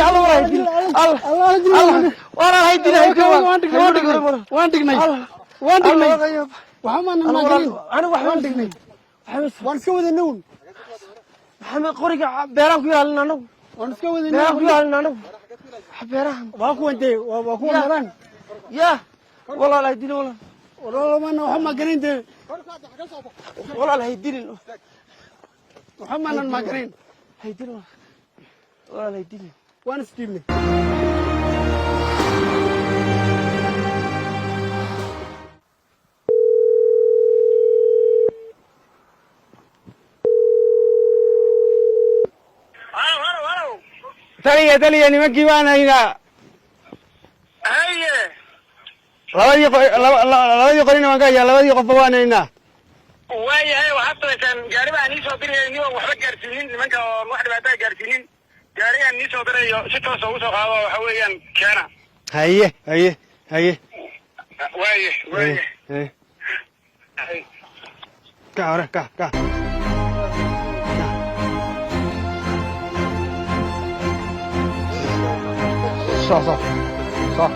الله ورا هيدي وانتقني وحمان الماجرين أنا وانتقني وانسكود النون محمد قريق بيرام كيا لنا وانسكود النون بيرام كيا لنا بيرام واقو أنت واقو مران يا والله لا يدين والله ما أنا محمد قرين ده والله لا يدين محمد الماجرين هيدين والله لا يدين وانسكيني تلي nimankii baan haynaa haye labadii qorina waan ka hayaa labadii qofba waan haynaa waayahay waxaad tabaysan gaari baan ii soo dirayay niman waxba gaarsiinin nimanka oo wax dhibaataa gaarsiinin gaarigaan ii soo dirayo si toos ugu soo qaado waxa weeyaan keena haye waaye ka hore ka صح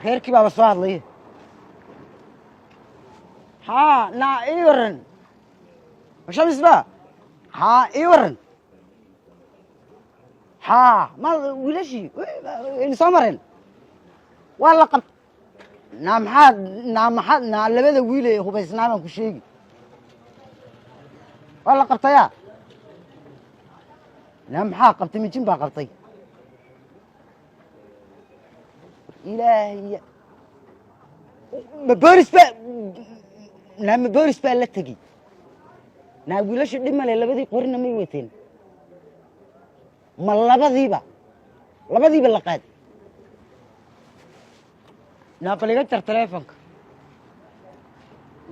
reerkii baaba soo hadlaya haa naa ii waran shamisba haa ii waran haa ma wiilashii soo mareen waa la qab naa labada wiil ee hubaysnaa baan ku sheegi waa la qabtaya naa maxaa qabtay mijin baa qabtay إلهي ما بورس بقى لا تجي نقولش دم اللي بدي قرنا ميتين ما لبدي باللقاد نقول لك تلفونك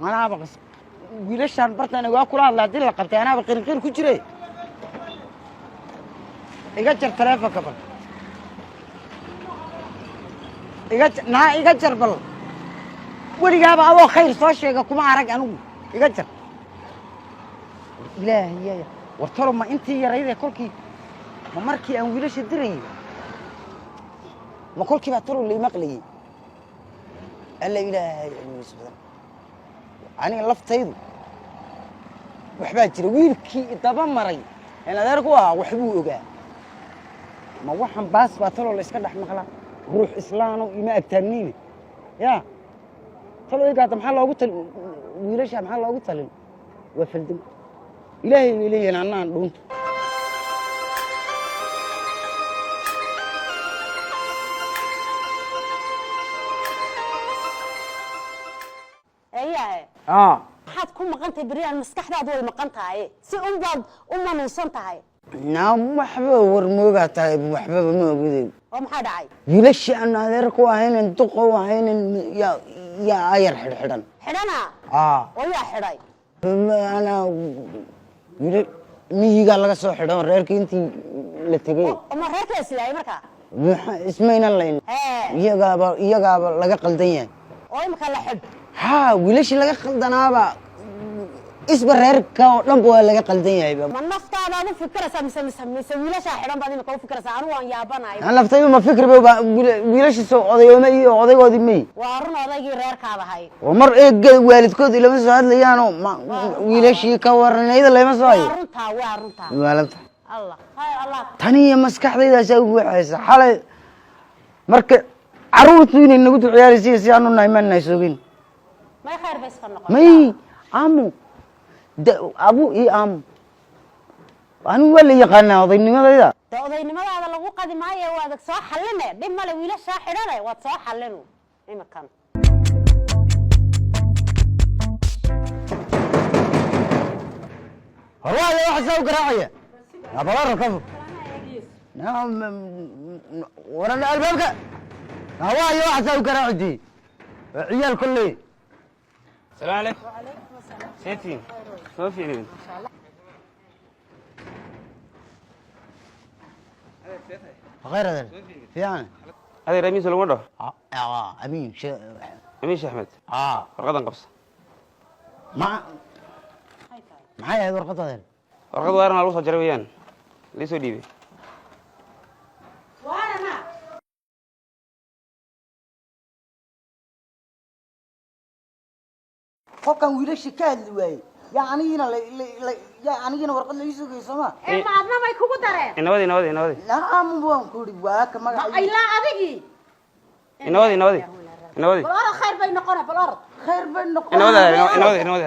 أنا بقص قولش أنا برتنا وأكل الله دي لقبت أنا بقرقير كجري إيجا تلفونك بقى iga jar bal weligaaba adoo khayr soo sheega kuma arag anugu iga jar ilaahiya war talo ma intii yarayde kolkii ma markii aan wiilasha dirayay ma kolkii baa talo lay maqlayay alla ilaahay subhanahu aniga laftaydu waxbaa jira wiilkii daba maray in adeerku waxbuu ogaa ma waxan baas baa talo la iska dhex maqlaa روح إسلام وما أكترنيني يا طلعوا يقعد محل أقول ويلش محل أقول وفلدم إلهي أنا عندهم إيه حد كم مقنتي بريء المسكح ده دول مقنتها إيه سي بعض نوصنتها إيه نعم وحبة ورموجة طيب وحبة موجودين ومحد عاي يلش أنا ذرك وهين انتقوا وهين يا عير حدنا ويا حراي أنا مي قال لك صح حدنا ريرك أنتي لتجي وما ريرك إسلاي مركا اسمين الله يا قابل لقى قلدين وين مكان لحد ها ويلش لقى قلدنا با اسم ريرك لمبوا لقى قلدين يا بابا من نفط أنا فكرة سمي ويلش حدنا بعدين مكان فكرة أنا وان يابنا أنا لفتي ما فكر بابا ويلش سو عضي عضي مي وارنا عضي ريرك هذا هاي ومر إيه والد كود إلى مساعد ليانو ما ويلش يكورنا إذا لا مساعد وارنتها والدها الله هاي الله تانية مسكح إذا سووا حس حلا مرك عروتين إنه قلت عيال سياسي أنو نايمان نايسوين ما يخير بس خلنا مي عمو أبو إيه عمو أنا ولا يقنا وضيني ماذا إذا وضيني ماذا هذا لو قادم معي وهذاك صح حلنا دم ما لو يلاش حرنا وتصح حلنا أي مكان هو هذا واحد سوق راعية أبغى أركب نعم ورا الباب هو أي واحد سوي كراعدي عيال كله. السلام عليكم. وعليكم السلام. سيتين ما في نين. غير هذا في أنا هذا رميس ولا مرة؟ أمين أمين أحمد. ورقة قبص. معايا هذا ورقة هذا. ورقة وارنا الوصل جرويان. ليسوا ديبي. وارنا. qofkan wiilasha ka hadli waayay yaanigina warqad la isoo geysama maadna may kugu dareen inawadi laam baan ku ri waa ka magac ila adigi inawadi balor khayr bay noqona balor inawadi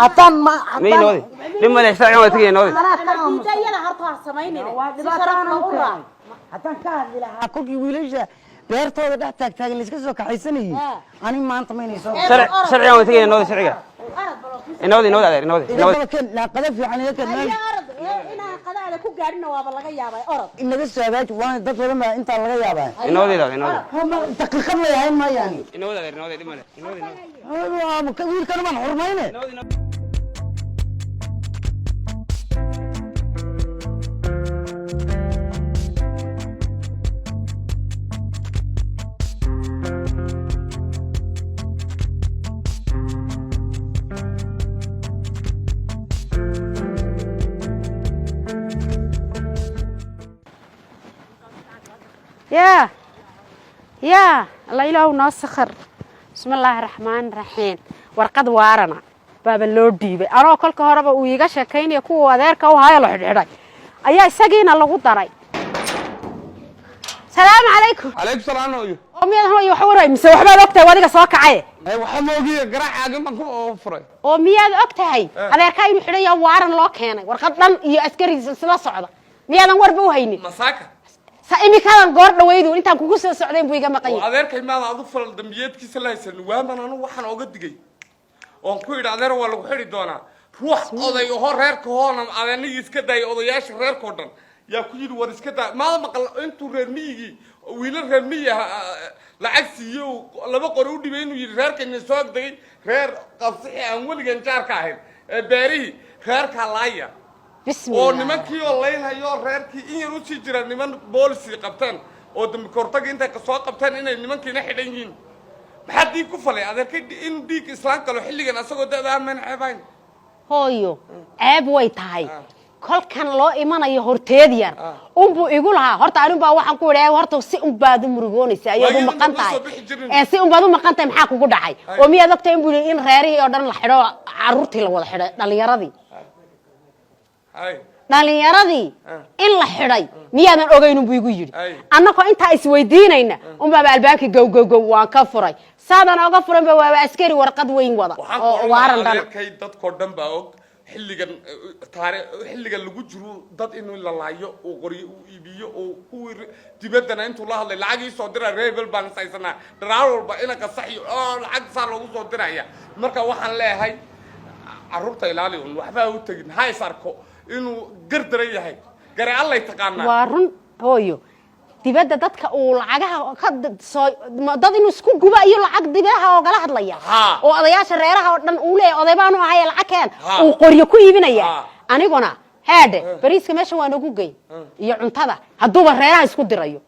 atan ma may inawadi lima la isaacan waa tagay inawadi diidayada harto ha samaynina si sharaf u raay atan ka hadli lahaa kolkii wiilasha beertooda dhex taagtaagan la iska soo kaxaysanayay ani maanta ma inay soo sharciyan waa tagay inawadi sharciga inawadi la qadaf fiican iyo kan ina qadaada ku gaarina waaba laga yaabay orod inaga soo hagaaj waan dad wada ma inta laga yaabay inawadi hama daqiiqad la yahay ma yani inawadi dhimale waa ka wiilkan ma xurmayne يا الله إله وناسخر بسم الله الرحمن الرحيم ورقد وارنا باب اللودي أنا كل كهرباء ويجا كاين يكون ذلك وهاي الحديد أيها سجين الله قدري السلام عليكم عليكم السلام عليكم أمي أنا هو يحوري مسوي حبة وقتها وادي صاك عيه وحموجي قرح عجم مكو أفري أمي هذا وقتها هذا كاين حديد وارن لوك هنا ورقد لن يأسكري سلا صعدة مي أنا وربو هيني مساكة سأمي كان قرد ويدو أنت كوكوس السعودين بيجا مقيم وأذيرك ما أضفر الدميات كيس الله يسلم وما أنا وحنا أوجد جي وانكويد أذير ولا وحدي دونا روح أضي هريرك هون أذني يسكت أي أضياش هرير كودن يا كويد ورسكت ما مقل أنتو رميجي ويل رمية العكس يو لما قرودي بينو يرير كن سواق دقي رير قصيح أمول جنجار كاهن باري رير كلايا بسم الله nimankii oo leeyahay reerkii in yar u sii jira niman booliska qabtaan oo dambi kortag inta ka soo qabtaan inay nimankiina xidhan yihiin maxaa diig ku falay adeerkay in diig islaan kale xilligan asagoo da'da man ceebayn hooyo ceeb way tahay kolkan loo imanayo horteed yar buu igu lahaa horta anigu baa waxaan ku wadaay horta si baad u murugoonaysa ayuu maqan tahay si baad u maqan tahay maxaa kugu dhacay oo miyaad ogtay in buu in reerihii oo dhan la xidho carruurtii la wada xidhay dhalinyaradii dhalinyaradii in la xidhay miyaadan ogeyn buu igu yiri annagoo inta isweydiinayna baa albaabkii gow waan ka furay saadan oga furan baa waa askari warqad weyn wada oo waaran dhan dadkoo dhan baa og xilligan lagu jiro dad inuu la laayo oo qoriyo uu iibiyo oo kuwii dibadana intuu la hadlay lacag soo diray reebel baan saysanaa daraar walba ina qasaxiyo oo lacag saa loogu soo diraya marka waxaan leeyahay carruurta ilaali waxba u tagin hay sarko inuu gardaran yahay gare allay taqaanaa waa run hooyo dibadda dadka uu lacagaha ka soo dad inuu isku guba iyo lacag dibadaha oo gala hadlaya oo odayaasha reeraha oo dhan uu leeyahay oday baan u ahay lacag keen uu qoriyo ku iibinaya aniguna haade bariiska meesha waan ugu geey iyo cuntada hadduuba reeraha isku dirayo